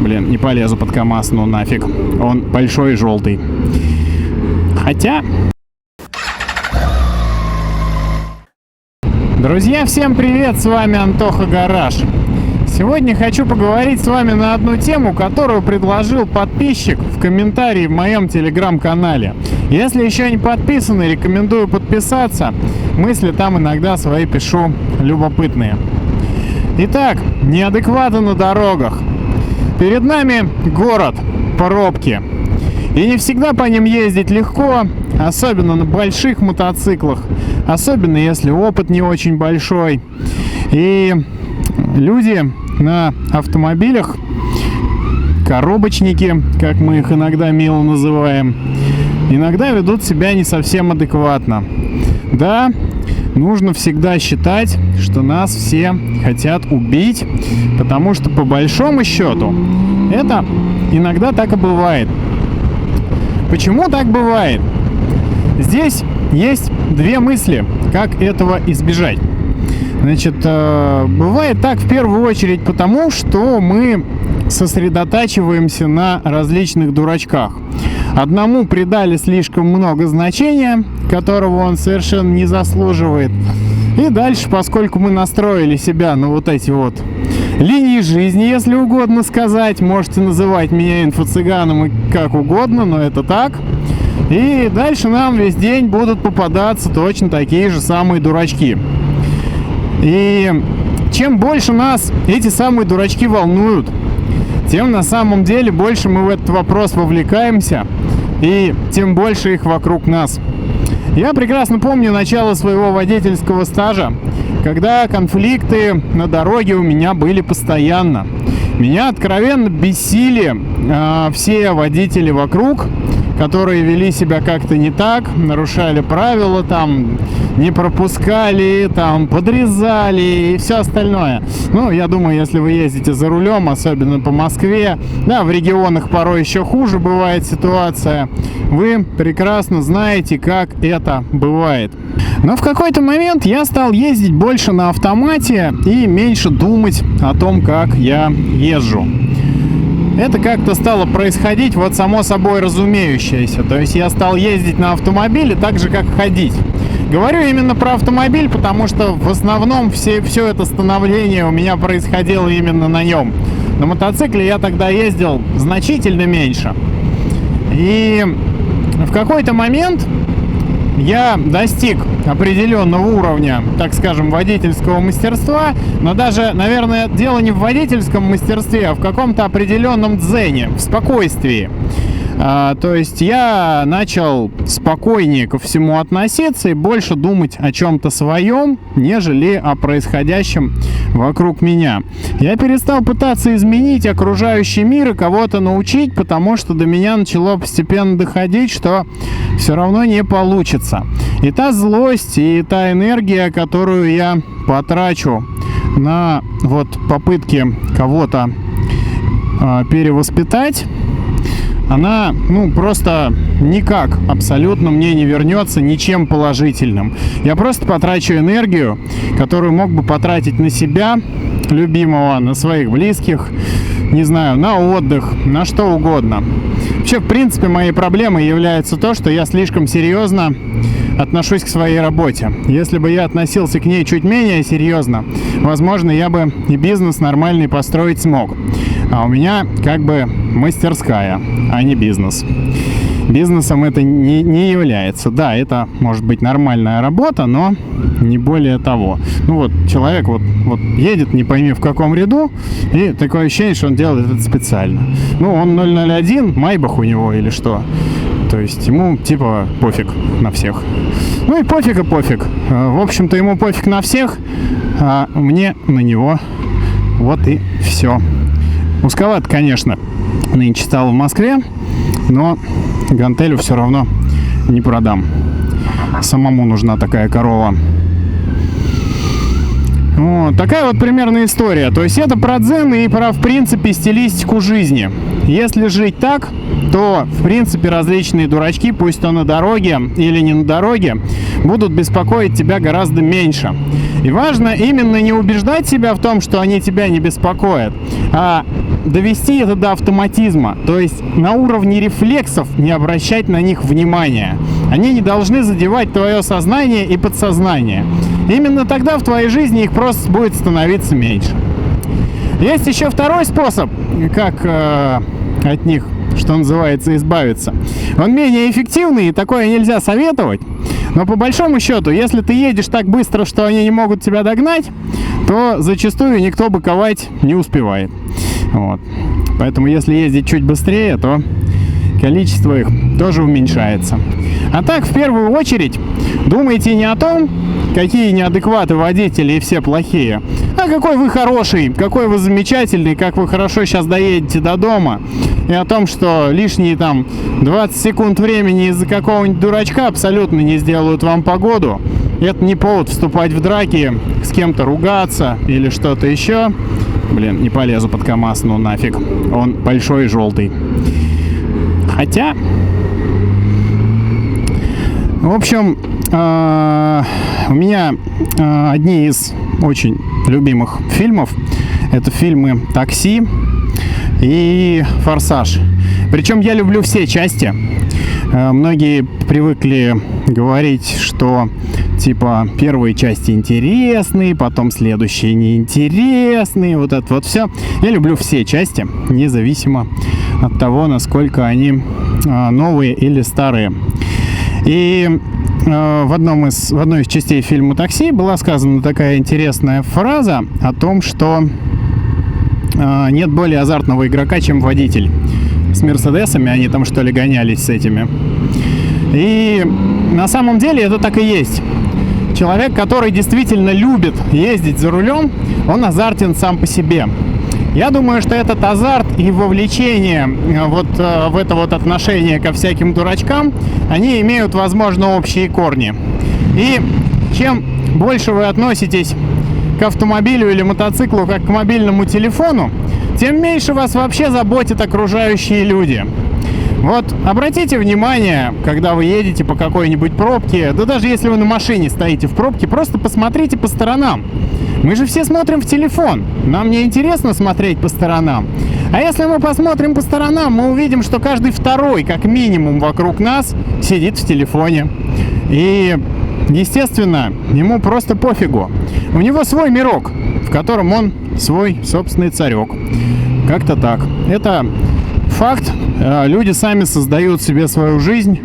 Блин, не полезу под КамАЗ, ну нафиг. Он большой и желтый. Хотя... Друзья, всем привет! С вами Антоха Гараж. Сегодня хочу поговорить с вами на одну тему, которую предложил подписчик в комментарии в моем телеграм-канале. Если еще не подписаны, рекомендую подписаться. Мысли там иногда свои пишу любопытные. Итак, неадекваты на дорогах. Перед нами город, пробки. И не всегда по ним ездить легко, особенно на больших мотоциклах, особенно если опыт не очень большой. И люди на автомобилях, коробочники, как мы их иногда мило называем, иногда ведут себя не совсем адекватно. Да, нужно всегда считать, что нас все хотят убить, потому что по большому счету это иногда так и бывает. Почему так бывает? Здесь есть две мысли, как этого избежать. Значит, бывает так в первую очередь потому, что мы сосредотачиваемся на различных дурачках. Одному придали слишком много значения, которого он совершенно не заслуживает. И дальше, поскольку мы настроили себя на вот эти вот линии жизни, если угодно сказать, можете называть меня инфо-цыганом и как угодно, но это так. И дальше нам весь день будут попадаться точно такие же самые дурачки. И чем больше нас эти самые дурачки волнуют, тем на самом деле больше мы в этот вопрос вовлекаемся, и тем больше их вокруг нас. Я прекрасно помню начало своего водительского стажа, когда конфликты на дороге у меня были постоянно. Меня откровенно бесили все водители вокруг, которые вели себя как-то не так, нарушали правила, там, не пропускали, там, подрезали и все остальное. Ну, я думаю, если вы ездите за рулем, особенно по Москве, да, в регионах порой еще хуже бывает ситуация, вы прекрасно знаете, как это бывает. Но в какой-то момент я стал ездить больше на автомате и меньше думать о том, как я езжу. Это как-то стало происходить вот само собой разумеющееся. То есть я стал ездить на автомобиле так же, как ходить. Говорю именно про автомобиль, потому что в основном все это становление у меня происходило именно на нем. На мотоцикле я тогда ездил значительно меньше. И в какой-то момент я достиг определенного уровня, так скажем, водительского мастерства, но даже, наверное, дело не в водительском мастерстве, а в каком-то определенном дзене, в спокойствии. То есть я начал спокойнее ко всему относиться и больше думать о чем-то своем, нежели о происходящем вокруг меня. Я перестал пытаться изменить окружающий мир и кого-то научить, потому что до меня начало постепенно доходить, что все равно не получится. И та злость, и та энергия, которую я потрачу на вот попытки кого-то перевоспитать, она, просто никак абсолютно мне не вернется ничем положительным. Я просто потрачу энергию, которую мог бы потратить на себя, любимого, на своих близких, не знаю, на отдых, на что угодно. Вообще, в принципе, моей проблемой является то, что я слишком серьезно отношусь к своей работе. Если бы я относился к ней чуть менее серьезно, возможно, я бы и бизнес нормальный построить смог. А у меня как бы мастерская, а не бизнес. Бизнесом это не является. Да, это может быть нормальная работа, но не более того. Человек вот едет, не пойми в каком ряду, и такое ощущение, что он делает это специально. Он 001, Майбах у него или что. То есть ему типа пофиг на всех. И пофиг и пофиг. В общем-то, ему пофиг на всех, а мне на него. Вот и все. Узковато, конечно, нынче стало в Москве, но гантелю все равно не продам. Самому нужна такая корова. Вот, такая вот примерная история. То есть это про дзен и про, в принципе, стилистику жизни. Если жить так, то, в принципе, различные дурачки, пусть то на дороге или не на дороге, будут беспокоить тебя гораздо меньше. И важно именно не убеждать себя в том, что они тебя не беспокоят, а довести это до автоматизма, то есть на уровне рефлексов не обращать на них внимания. Они не должны задевать твое сознание и подсознание. Именно тогда в твоей жизни их просто будет становиться меньше. Есть еще второй способ, как от них, что называется, избавиться. Он менее эффективный, и такое нельзя советовать. Но по большому счету, если ты едешь так быстро, что они не могут тебя догнать, то зачастую никто быковать не успевает. Вот. Поэтому если ездить чуть быстрее, то количество их тоже уменьшается. А так, в первую очередь, думайте не о том, какие неадекваты водители и все плохие, а какой вы хороший, какой вы замечательный, как вы хорошо сейчас доедете до дома. И о том, что лишние там 20 секунд времени из-за какого-нибудь дурачка абсолютно не сделают вам погоду. Это не повод вступать в драки, с кем-то ругаться или что-то еще. Блин, не полезу под КамАЗ, ну нафиг. Он большой и желтый. Хотя... В общем, у меня одни из очень любимых фильмов. Это фильмы «Такси» и «Форсаж». Причем я люблю все части. Многие привыкли говорить, что типа первые части интересные, потом следующие неинтересные, вот это вот все. Я люблю все части, независимо от того, насколько они новые или старые. И в одной из частей фильма «Такси» была сказана такая интересная фраза о том, что нет более азартного игрока, чем водитель. С мерседесами они там, что ли, гонялись с этими. И на самом деле это так и есть. Человек, который действительно любит ездить за рулем, он азартен сам по себе. Я думаю, что этот азарт и вовлечение вот в это вот отношение ко всяким дурачкам, они имеют, возможно, общие корни. И чем больше вы относитесь к автомобилю или мотоциклу как к мобильному телефону, тем меньше вас вообще заботят окружающие люди. Вот обратите внимание, когда вы едете по какой-нибудь пробке, да даже если вы на машине стоите в пробке, просто посмотрите по сторонам. Мы же все смотрим в телефон, нам не интересно смотреть по сторонам. А если мы посмотрим по сторонам, мы увидим, что каждый второй, как минимум, вокруг нас сидит в телефоне. И, естественно, ему просто пофигу. У него свой мирок, в котором он свой собственный царек. Как-то так. Это факт. Люди сами создают себе свою жизнь,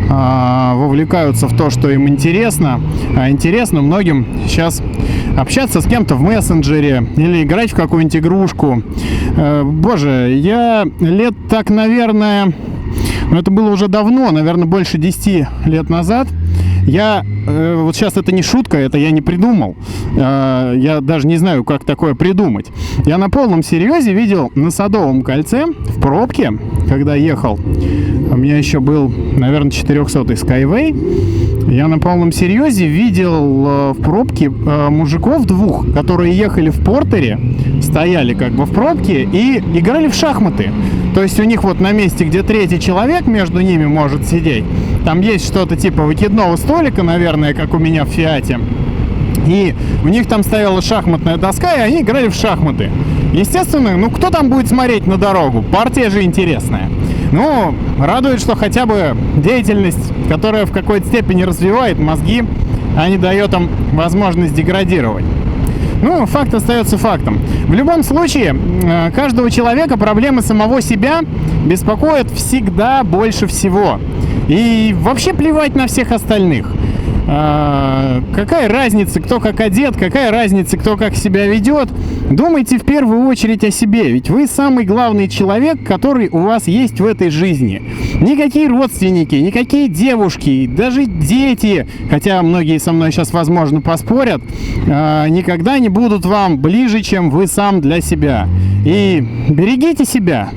вовлекаются в то, что им интересно. А интересно многим сейчас общаться с кем-то в мессенджере или играть в какую-нибудь игрушку. Боже, я лет так, наверное, но это было уже давно, наверное, больше 10 лет назад. Вот сейчас это не шутка, это я не придумал. Я даже не знаю, как такое придумать. Я на полном серьезе видел на Садовом кольце в пробке, когда ехал. У меня еще был, наверное, 400-й Skyway. Я на полном серьезе видел в пробке мужиков двух, которые ехали в портере, стояли как бы в пробке и играли в шахматы. То есть у них вот на месте, где третий человек между ними может сидеть, там есть что-то типа выкидного столика, наверное, как у меня в Фиате. И у них там стояла шахматная доска, и они играли в шахматы. Естественно, ну кто там будет смотреть на дорогу? Партия же интересная. Ну, радует, что хотя бы деятельность, которая в какой-то степени развивает мозги, а не дает им возможность деградировать. Ну, факт остается фактом. В любом случае, каждого человека проблемы самого себя беспокоят всегда больше всего. И вообще плевать на всех остальных. Какая разница, кто как одет, какая разница, кто как себя ведет. Думайте в первую очередь о себе, ведь вы самый главный человек, который у вас есть в этой жизни. Никакие родственники, никакие девушки, даже дети, хотя многие со мной сейчас, возможно, поспорят, никогда не будут вам ближе, чем вы сам для себя. И берегите себя,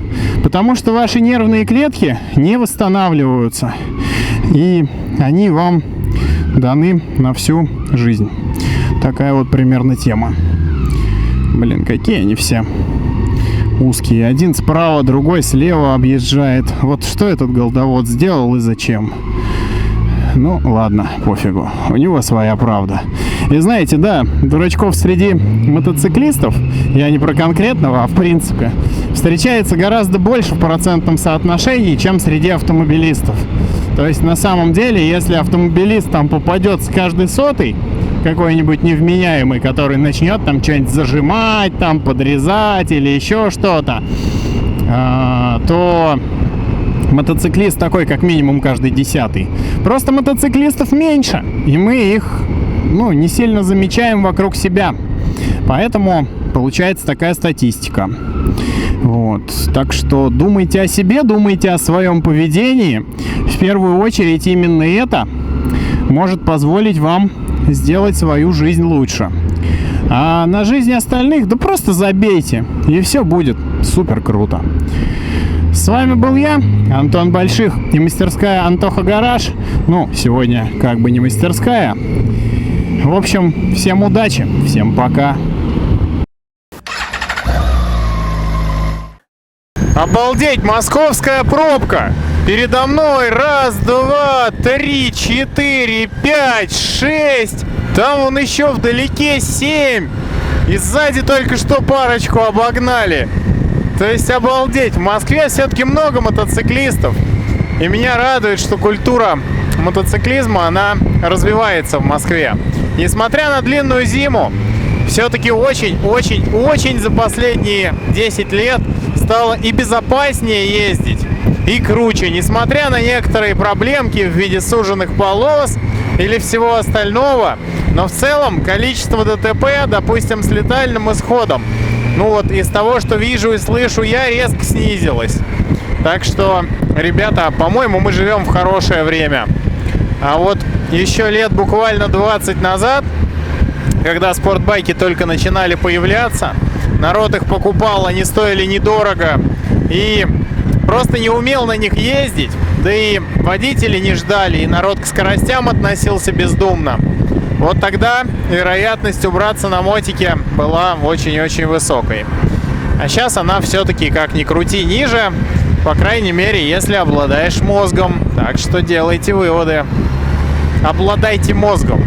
потому что ваши нервные клетки не восстанавливаются, и они вам даны на всю жизнь. Такая вот примерно тема. Блин, какие они все узкие. Один справа, другой слева объезжает. Вот что этот голдовод сделал и зачем? Ну, ладно, пофигу. У него своя правда. И знаете, да, дурачков среди мотоциклистов, я не про конкретного, а в принципе, встречается гораздо больше в процентном соотношении, чем среди автомобилистов. То есть на самом деле, если автомобилист там попадет с каждой сотой, какой-нибудь невменяемый, который начнет там что-нибудь зажимать, там подрезать или еще что-то, то мотоциклист такой как минимум каждый 10-й. Просто мотоциклистов меньше, и мы их, не сильно замечаем вокруг себя. Поэтому получается такая статистика. Вот. Так что думайте о себе, думайте о своем поведении. В первую очередь именно это может позволить вам сделать свою жизнь лучше. А на жизнь остальных, да просто забейте, и все будет супер круто. С вами был я, Антон Больших, и мастерская Антоха Гараж. Сегодня как бы не мастерская. В общем, всем удачи, всем пока. Обалдеть, московская пробка! Передо мной 1, 2, 3, 4, 5, 6. Там вон еще вдалеке 7. И сзади только что парочку обогнали. То есть обалдеть. В Москве все-таки много мотоциклистов. И меня радует, что культура мотоциклизма, она развивается в Москве. Несмотря на длинную зиму, все-таки очень за последние 10 лет стало и безопаснее ездить, и круче, несмотря на некоторые проблемки в виде суженных полос или всего остального. Но в целом количество ДТП, допустим, с летальным исходом, из того, что вижу и слышу я, резко снизилось. Так что, ребята, по-моему, мы живем в хорошее время. А вот еще лет буквально 20 назад, когда спортбайки только начинали появляться, народ их покупал, они стоили недорого и просто не умел на них ездить, да и водители не ждали, и народ к скоростям относился бездумно. Вот тогда вероятность убраться на мотике была очень-очень высокой. А сейчас она все-таки, как ни крути, ниже, по крайней мере, если обладаешь мозгом. Так что делайте выводы. Обладайте мозгом.